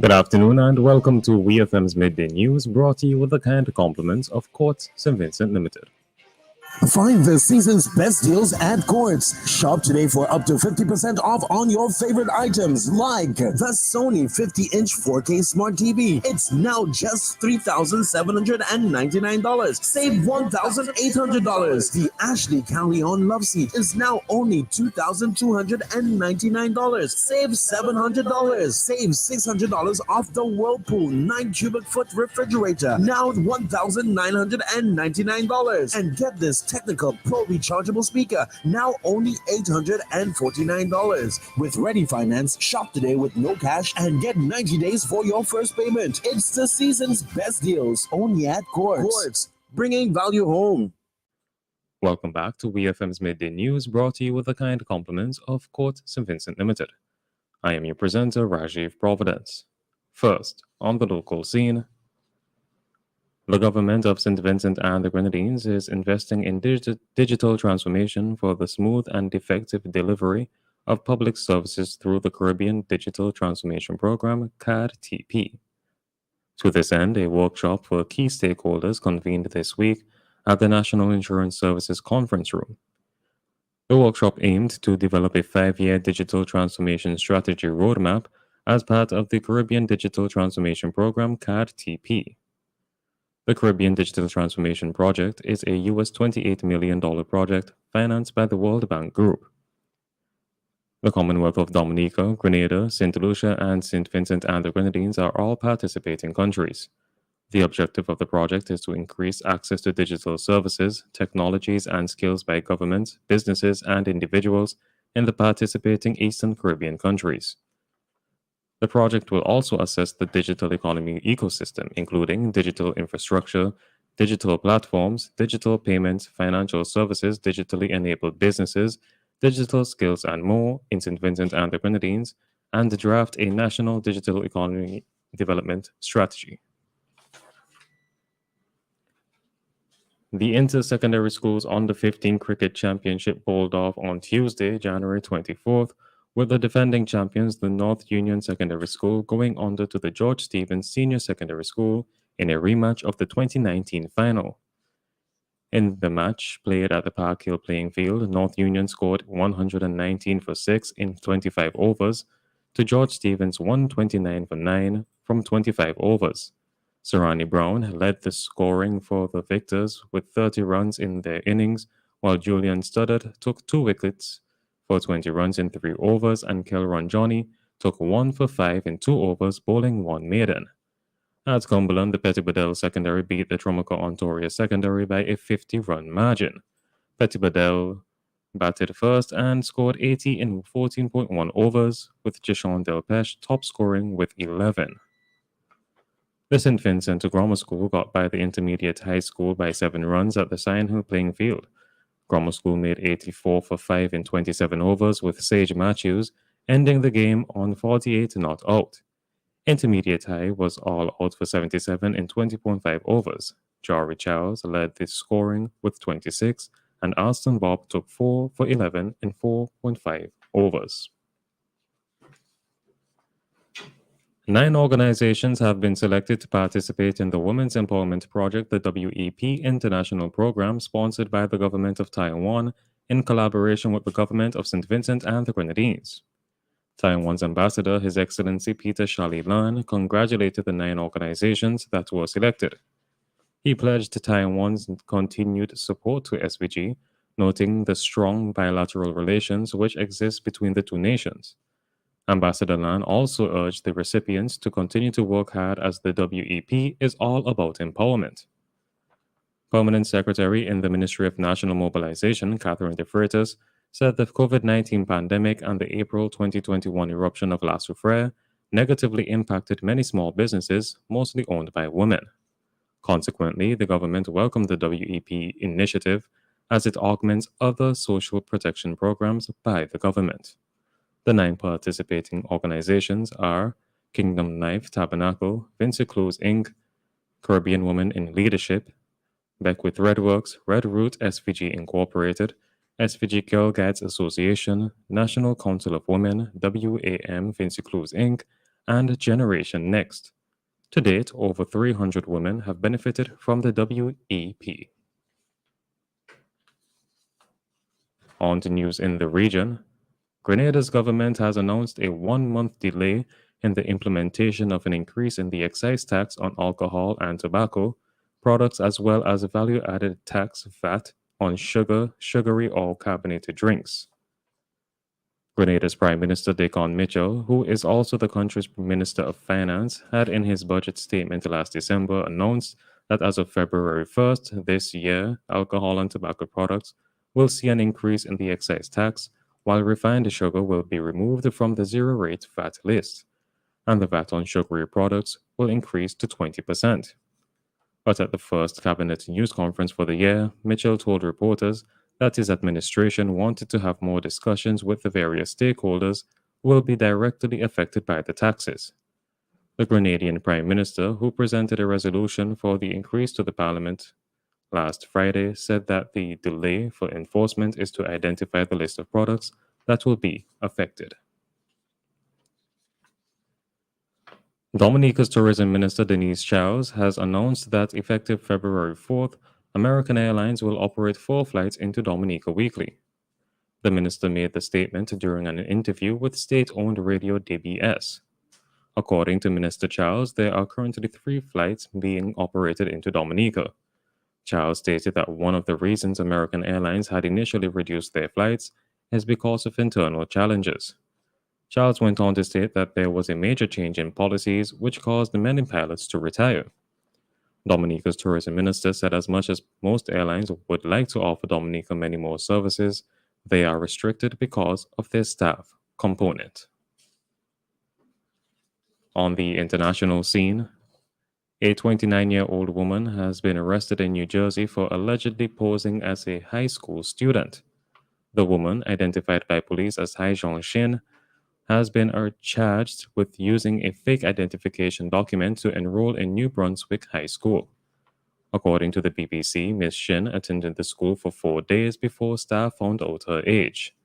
Good afternoon and welcome to WEFM's Midday News, brought to you with the kind compliments of Courts St. Vincent Limited. Find the season's best deals at Quartz. Shop today for up to 50% off on your favorite items like the Sony 50-inch 4K Smart TV. It's now just $3,799. Save $1,800. The Ashley Carry-On Love Seat is now only $2,299. Save $700. Save $600 off the Whirlpool 9 cubic foot refrigerator. Now $1,999. And get this Technical Pro rechargeable speaker, now only $849. With Ready Finance, shop today with no cash and get 90 days for your first payment. It's the season's best deals, only at Quartz. Quartz, bringing value home. Welcome back to WEFM's Midday News, brought to you with the kind compliments of Court St. Vincent Limited. I am your presenter, Rajiv Providence. First, on the local scene, the government of St. Vincent and the Grenadines is investing in digital transformation for the smooth and effective delivery of public services through the Caribbean Digital Transformation Program, CAD-TP. To this end, a workshop for key stakeholders convened this week at the National Insurance Services Conference Room. The workshop aimed to develop a 5-year digital transformation strategy roadmap as part of the Caribbean Digital Transformation Program, CAD-TP. The Caribbean Digital Transformation Project is a US $28 million project financed by the World Bank Group. The Commonwealth of Dominica, Grenada, St. Lucia, and St. Vincent and the Grenadines are all participating countries. The objective of the project is to increase access to digital services, technologies, and skills by governments, businesses, and individuals in the participating Eastern Caribbean countries. The project will also assess the digital economy ecosystem, including digital infrastructure, digital platforms, digital payments, financial services, digitally enabled businesses, digital skills, and more in St. Vincent and the Grenadines, and draft a national digital economy development strategy. The Inter-Secondary Schools Under-15 Cricket Championship bowled off on Tuesday, January 24th, with the defending champions, the North Union Secondary School, going under to the George Stevens Senior Secondary School in a rematch of the 2019 final. In the match played at the Park Hill playing field, North Union scored 119 for 6 in 25 overs to George Stevens 129 for 9 from 25 overs. Sarani Brown led the scoring for the victors with 30 runs in their innings, while Julian Studdard took 2 wickets for 20 runs in 3 overs, and Kelron Johnny took 1 for 5 in 2 overs, bowling 1 maiden. At Cumberland, the Pettibodelle secondary beat the Tromoka Ontario secondary by a 50-run margin. Pettibodelle batted first and scored 80 in 14.1 overs, with Jishon Delpeche top scoring with 11. The St. Vincent Grammar School got by the Intermediate High School by 7 runs at the Sion Hill playing field. Grammar School made 84 for 5 in 27 overs, with Sage Matthews ending the game on 48 not out. Intermediate High was all out for 77 in 20.5 overs. Jari Charles led the scoring with 26, and Alston Bob took 4 for 11 in 4.5 overs. 9 organizations have been selected to participate in the Women's Empowerment Project, the WEP International Program, sponsored by the Government of Taiwan in collaboration with the Government of St. Vincent and the Grenadines. Taiwan's ambassador, His Excellency Peter Charlie Lan, congratulated the 9 organizations that were selected. He pledged Taiwan's continued support to SVG, noting the strong bilateral relations which exist between the two nations. Ambassador Lan also urged the recipients to continue to work hard as the WEP is all about empowerment. Permanent Secretary in the Ministry of National Mobilization, Catherine De Freitas, said the COVID-19 pandemic and the April 2021 eruption of La Soufrière negatively impacted many small businesses, mostly owned by women. Consequently, the government welcomed the WEP initiative as it augments other social protection programs by the government. The 9 participating organizations are Kingdom Knife Tabernacle, Vinci Clothes Inc., Caribbean Women in Leadership, Beckwith Redworks, Red Root SVG Incorporated, SVG Girl Guides Association, National Council of Women, WAM Vinci Clothes Inc., and Generation Next. To date, over 300 women have benefited from the WEP. On to news in the region. Grenada's government has announced a 1 month delay in the implementation of an increase in the excise tax on alcohol and tobacco products, as well as a value added tax VAT on sugar, sugary, or carbonated drinks. Grenada's Prime Minister Dickon Mitchell, who is also the country's Minister of Finance, had in his budget statement last December announced that as of February 1st this year, alcohol and tobacco products will see an increase in the excise tax, while refined sugar will be removed from the zero rate VAT list, and the VAT on sugary products will increase to 20%. But at the first Cabinet News Conference for the year, Mitchell told reporters that his administration wanted to have more discussions with the various stakeholders who will be directly affected by the taxes. The Grenadian Prime Minister, who presented a resolution for the increase to the Parliament last Friday, said that the delay for enforcement is to identify the list of products that will be affected. Dominica's Tourism Minister Denise Chowes has announced that effective February 4th, American Airlines will operate 4 flights into Dominica weekly. The minister made the statement during an interview with state owned radio DBS. According to Minister Chowes, there are currently 3 flights being operated into Dominica. Chowes stated that one of the reasons American Airlines had initially reduced their flights is because of internal challenges. Childs went on to state that there was a major change in policies which caused many pilots to retire. Dominica's tourism minister said as much as most airlines would like to offer Dominica many more services, they are restricted because of their staff component. On the international scene, a 29-year-old woman has been arrested in New Jersey for allegedly posing as a high school student. The woman, identified by police as Hai Zhong Shin, has been charged with using a fake identification document to enroll in New Brunswick High School. According to the BBC, Ms. Shin attended the school for 4 days before staff found out her age.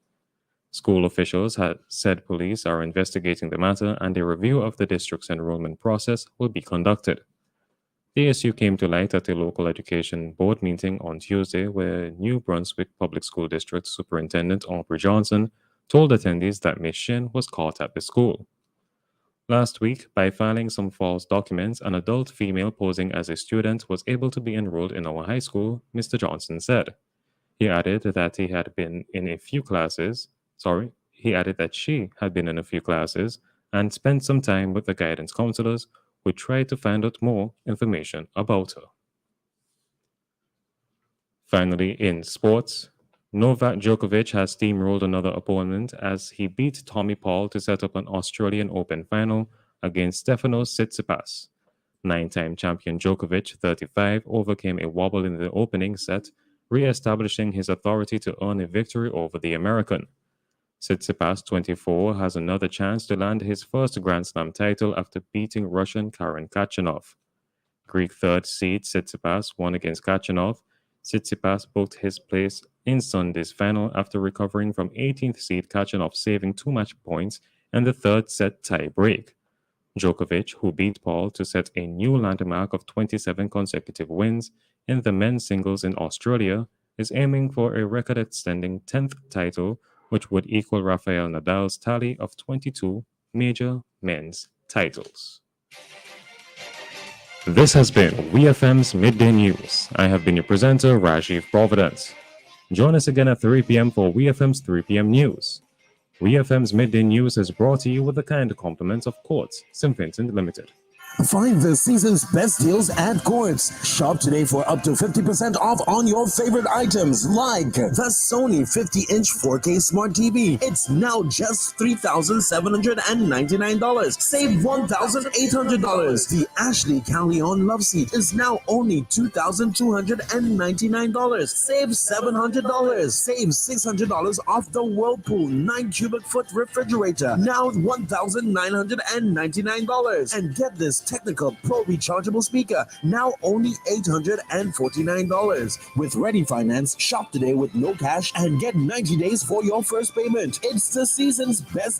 School officials had said police are investigating the matter and a review of the district's enrollment process will be conducted. The issue came to light at a local education board meeting on Tuesday, where New Brunswick Public School District Superintendent Aubrey Johnson told attendees that Ms. Shin was caught at the school. Last week, by filing some false documents, an adult female posing as a student was able to be enrolled in our high school, Mr. Johnson said. He added that he had been in a few classes, he added that she had been in a few classes and spent some time with the guidance counselors who tried to find out more information about her. Finally, in sports, Novak Djokovic has steamrolled another opponent as he beat Tommy Paul to set up an Australian Open final against Stefanos Tsitsipas. 9-time champion Djokovic, 35, overcame a wobble in the opening set, re-establishing his authority to earn a victory over the American. Tsitsipas, 24, has another chance to land his first Grand Slam title after beating Russian Karen Khachanov. Greek third seed Tsitsipas won against Khachanov. Tsitsipas booked his place in Sunday's final after recovering from 18th seed Khachanov, saving 2 match points in the third set tie break. Djokovic, who beat Paul to set a new landmark of 27 consecutive wins in the men's singles in Australia, is aiming for a record-extending 10th title, which would equal Rafael Nadal's tally of 22 major men's titles. This has been WEFM's Midday News. I have been your presenter, Rajiv Providence. Join us again at 3 p.m. for WEFM's 3 p.m. News. WEFM's Midday News is brought to you with the kind compliments of Quartz St. Vincent Limited. Find the season's best deals at Quartz. Shop today for up to 50% off on your favorite items like the Sony 50-inch 4K Smart TV. It's now just $3,799. Save $1,800. The Ashley Callion Love Seat is now only $2,299. Save $700. Save $600 off the Whirlpool 9 cubic foot refrigerator. Now $1,999. And get this Technical Pro rechargeable speaker, now only $849. With Ready Finance, shop today with no cash and get 90 days for your first payment. It's the season's best